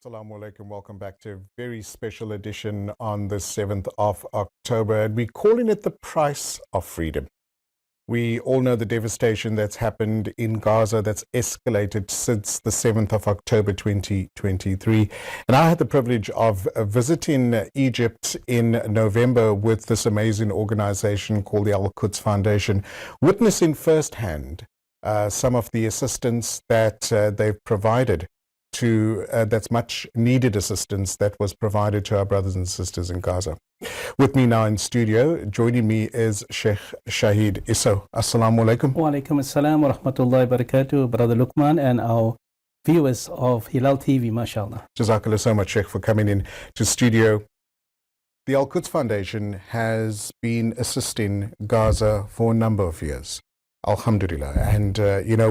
Assalamu alaikum. Welcome back to a very special edition on the 7th of October. And we're calling it the price of freedom. We all know the devastation that's happened in Gaza, that's escalated since the 7th of October 2023. And I had the privilege of visiting Egypt in November with this amazing organization called the Quds Foundation, witnessing firsthand some of the assistance that they've provided to that's much needed assistance that was provided to our brothers and sisters in Gaza. With me now in studio, joining me is Sheikh Shahid Esau. Assalamu alaikum. Wa alaikum assalam wa rahmatullahi wa barakatuh, Brother Luqman and our viewers of Hilaal TV, mashallah. Jazakallah so much, Sheikh, for coming in to studio. The Quds Foundation has been assisting Gaza for a number of years. Alhamdulillah. And,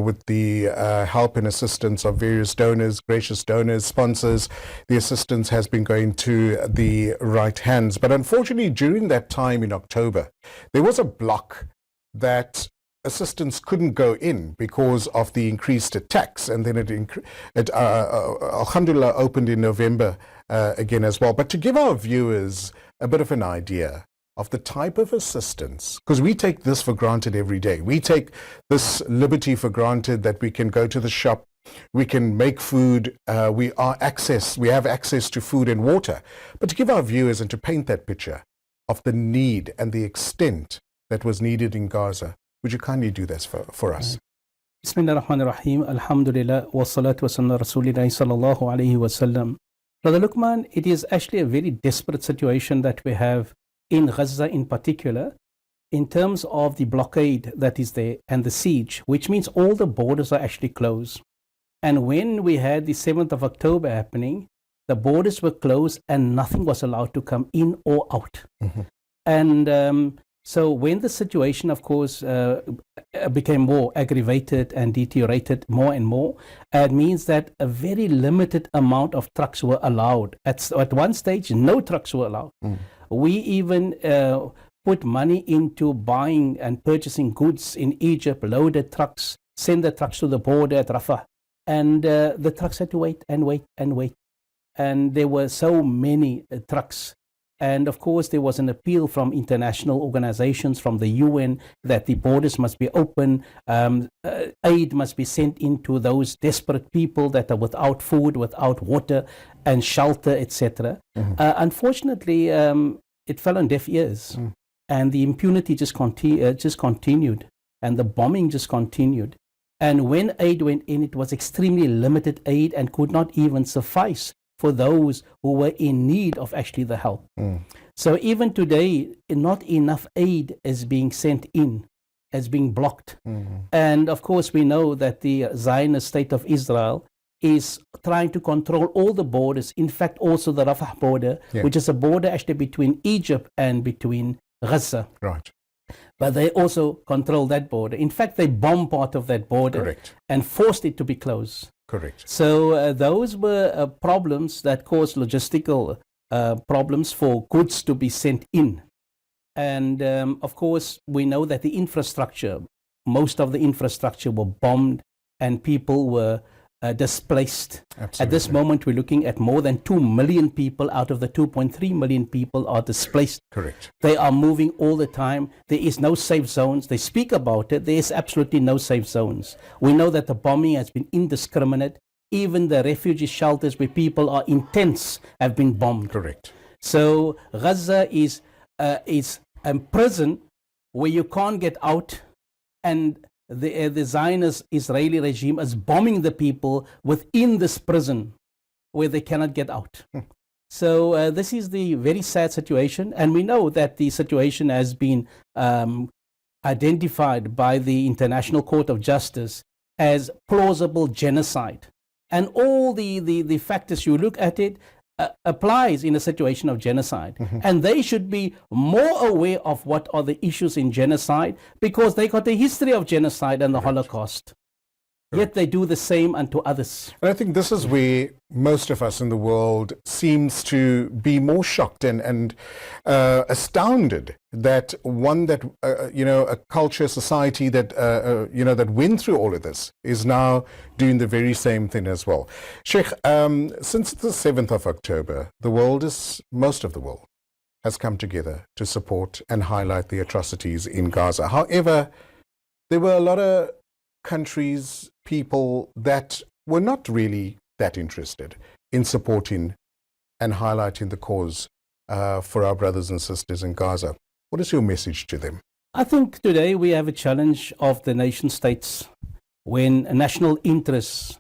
with the help and assistance of various donors, gracious donors, sponsors, the assistance has been going to the right hands. But unfortunately, during that time in October, there was a block that assistance couldn't go in because of the increased attacks. And then it Alhamdulillah, opened in November again as well. But to give our viewers a bit of an idea of the type of assistance, because we take this for granted every day. We take this liberty for granted that we can go to the shop, we can make food, we have access to food and water. But to give our viewers and to paint that picture of the need and the extent that was needed in Gaza, would you kindly do this for us? Bismillah ar-Rahman ar-Rahim, alhamdulillah, wa salatu wa sallam rasulillahi sallallahu alayhi wa sallam. Brother Luqman, it is actually a very desperate situation that we have in Gaza in particular, in terms of the blockade that is there and the siege, which means all the borders are actually closed. And when we had the 7th of October happening, the borders were closed and nothing was allowed to come in or out. Mm-hmm. And so when the situation, of course, became more aggravated and deteriorated more and more, it means that a very limited amount of trucks were allowed. At one stage, no trucks were allowed. Mm. We even put money into buying and purchasing goods in Egypt, loaded trucks, send the trucks to the border at Rafah. And the trucks had to wait and wait and wait. And there were so many trucks. And of course, there was an appeal from international organizations, from the UN, that the borders must be open, aid must be sent into those desperate people that are without food, without water and shelter, etc. Mm-hmm. Unfortunately, it fell on deaf ears, and the impunity just continued, and the bombing just continued. And when aid went in, it was extremely limited aid and could not even suffice for those who were in need of actually the help. So even today, not enough aid is being sent in, is being blocked. And of course, we know that the Zionist state of Israel is trying to control all the borders, in fact also the Rafah border, which is a border actually between Egypt and between Gaza. Right. But they also control that border. In fact, they bombed part of that border. Correct. And forced it to be closed. Correct. So those were problems that caused logistical problems for goods to be sent in. And of course, we know that the infrastructure, most of the infrastructure were bombed and people were displaced. Absolutely. At this moment, we're looking at more than 2 million people out of the 2.3 million people are displaced. Correct. They are moving all the time. There is no safe zones. They speak about it. There is absolutely no safe zones. We know that the bombing has been indiscriminate. Even the refugee shelters where people are in tents have been bombed. Correct. So Gaza is a prison where you can't get out, and the Zionist Israeli regime is bombing the people within this prison where they cannot get out. So this is the very sad situation, and we know that the situation has been identified by the International Court of Justice as plausible genocide. And all the factors, you look at it, applies in a situation of genocide. And they should be more aware of what are the issues in genocide, because they got a history of genocide and the Holocaust. yet they do the same unto others. And I think this is where most of us in the world seems to be more shocked and astounded that a culture, society that, that went through all of this is now doing the very same thing as well. Sheikh, since the 7th of October, most of the world has come together to support and highlight the atrocities in Gaza. However, there were a lot of countries, people that were not really that interested in supporting and highlighting the cause for our brothers and sisters in Gaza. What is your message to them? I think today we have a challenge of the nation states when national interests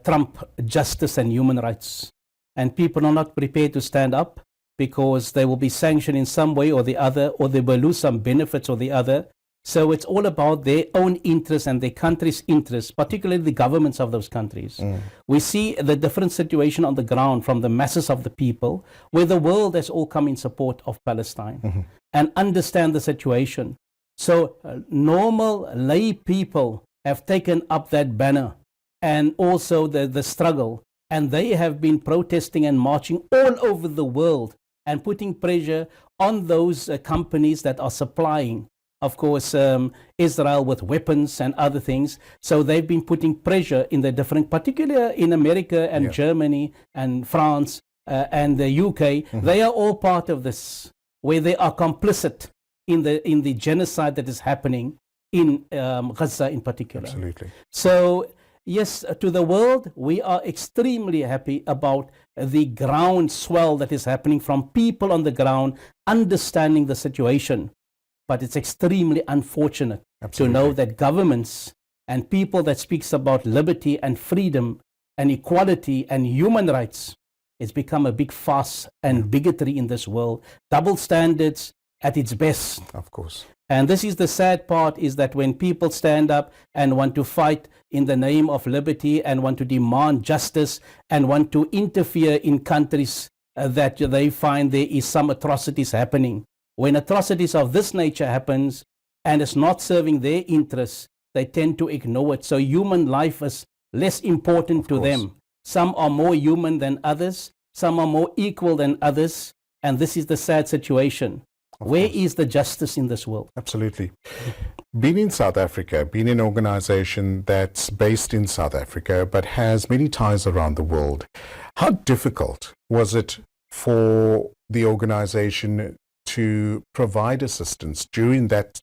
trump justice and human rights, and people are not prepared to stand up because they will be sanctioned in some way or the other, or they will lose some benefits or the other. So it's all about their own interests and their country's interests, particularly the governments of those countries. We see the different situation on the ground from the masses of the people, where the world has all come in support of Palestine and understand the situation. So normal lay people have taken up that banner and also the struggle, and they have been protesting and marching all over the world and putting pressure on those companies that are supplying, of course, Israel with weapons and other things. So they've been putting pressure in the different, particularly in America and Germany and France and the UK. They are all part of this, where they are complicit in the genocide that is happening in Gaza in particular. Absolutely. So yes, to the world, we are extremely happy about the ground swell that is happening from people on the ground understanding the situation. But it's extremely unfortunate to know that governments and people that speaks about liberty and freedom and equality and human rights, it's become a big farce and bigotry in this world. Double standards at its best. Of course. And this is the sad part, is that when people stand up and want to fight in the name of liberty and want to demand justice and want to interfere in countries that they find there is some atrocities happening. When atrocities of this nature happens and it's not serving their interests, they tend to ignore it. So human life is less important to them. Some are more human than others. Some are more equal than others. And this is the sad situation. Where is the justice in this world? Absolutely. Being in South Africa, being an organization that's based in South Africa but has many ties around the world, how difficult was it for the organization to provide assistance during that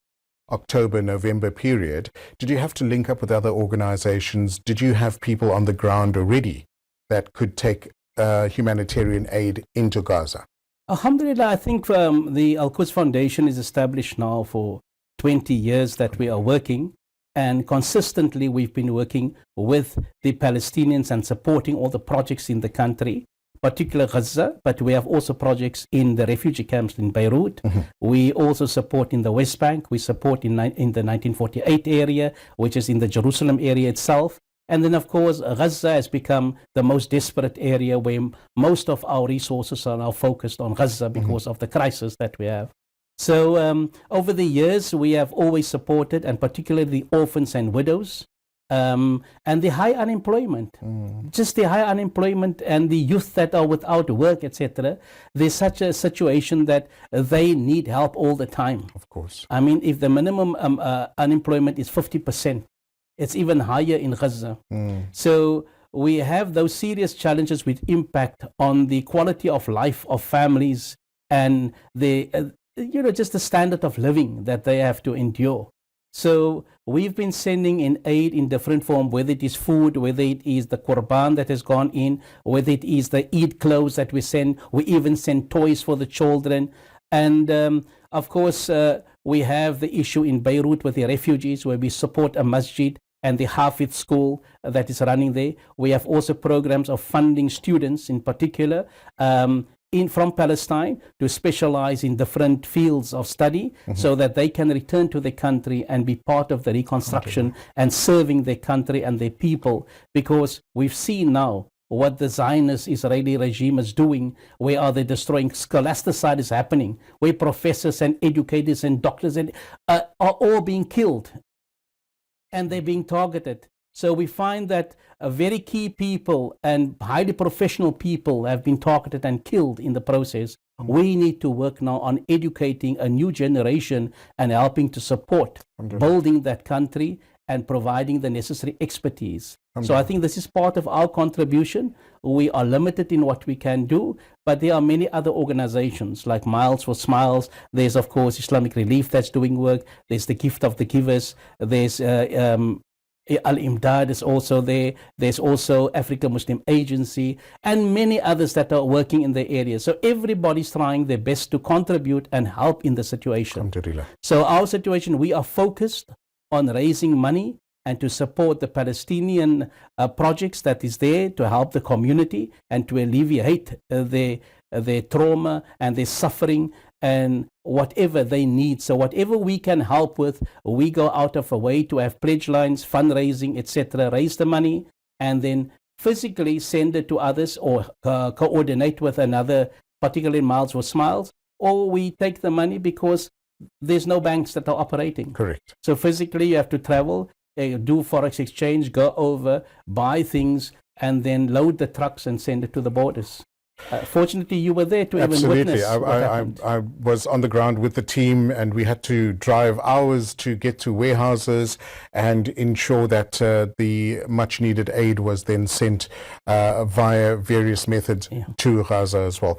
October-November period? Did you have to link up with other organizations? Did you have people on the ground already that could take humanitarian aid into Gaza? Alhamdulillah, I think the Quds Foundation is established now for 20 years that we are working, and consistently we've been working with the Palestinians and supporting all the projects in the country, particularly Gaza, but we have also projects in the refugee camps in Beirut. We also support in the West Bank. We support in the 1948 area, which is in the Jerusalem area itself. And then, of course, Gaza has become the most desperate area where most of our resources are now focused on Gaza because of the crisis that we have. So over the years, we have always supported, and particularly the orphans and widows, and the high unemployment. Just the high unemployment and the youth that are without work, etc. There's such a situation that they need help all the time. Of course. I mean, if the minimum unemployment is 50%, it's even higher in Gaza. So we have those serious challenges which impact on the quality of life of families and the, just the standard of living that they have to endure. So we've been sending in aid in different form, whether it is food, whether it is the Qurban that has gone in, whether it is the Eid clothes that we send. We even send toys for the children. And of course, we have the issue in Beirut with the refugees, where we support a masjid and the Hafid school that is running there. We have also programs of funding students in particular from Palestine to specialize in different fields of study so that they can return to their country and be part of the reconstruction and serving their country and their people. Because we've seen now what the Zionist Israeli regime is doing, where are they destroying, scholasticide is happening, where professors and educators and doctors are all being killed, and they're being targeted. So we find that very key people and highly professional people have been targeted and killed in the process. We need to work now on educating a new generation and helping to support building that country and providing the necessary expertise. So I think this is part of our contribution. We are limited in what we can do, but there are many other organizations like Miles for Smiles. There's, of course, Islamic Relief that's doing work. There's the Gift of the Givers. There's Al-Imdad is also there. There's also Africa Muslim Agency and many others that are working in the area. So everybody's trying their best to contribute and help in the situation. So our situation, we are focused on raising money and to support the Palestinian projects that is there to help the community and to alleviate their trauma and their suffering and whatever they need. So whatever we can help with, we go out of a way to have pledge lines, fundraising, etc., raise the money, and then physically send it to others or coordinate with another, particularly Miles for Smiles, or we take the money because there's no banks that are operating. Correct. So physically you have to travel, do forex exchange, go over, buy things, and then load the trucks and send it to the borders. Fortunately, you were there to even witness what happened. I was on the ground with the team, and we had to drive hours to get to warehouses and ensure that the much-needed aid was then sent via various methods to Gaza as well.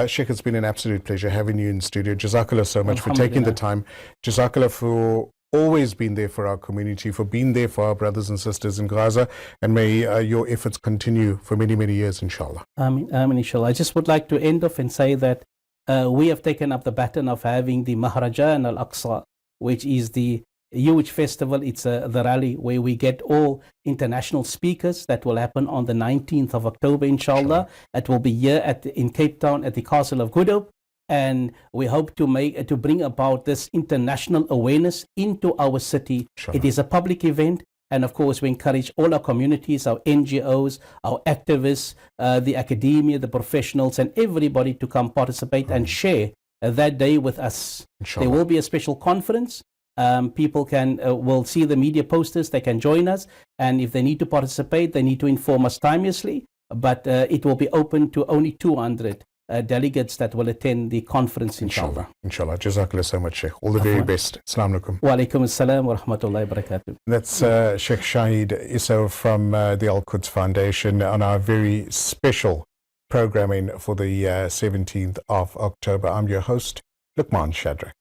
Sheikh, it's been an absolute pleasure having you in studio. Jazakallah so much for taking the time. Jazakallah for always been there for our community, for being there for our brothers and sisters in Gaza, and may your efforts continue for many, many years, inshallah. Ameen, inshallah. I just would like to end off and say that we have taken up the baton of having the Mahrajan al-Aqsa, which is the huge festival. It's the rally where we get all international speakers. That will happen on the 19th of October, inshallah. It will be here in Cape Town at the Castle of Good Hope. And we hope to bring about this international awareness into our city. Sure. It is a public event, and of course we encourage all our communities, our NGOs, our activists, the academia, the professionals, and everybody to come participate and share that day with us. Inshallah. There will be a special conference. People will see the media posters, they can join us, and if they need to participate, they need to inform us timeously, but it will be open to only 200 delegates that will attend the conference, inshallah. Inshallah. Jazakallah so much, Sheikh. All the very best. Assalamu alaikum. Wa alaikum assalam wa rahmatullahi wa barakatuh. That's Sheikh Shahid Esau from the Quds Foundation on our very special programming for the 17th of October. I'm your host, Luqman Shadrack.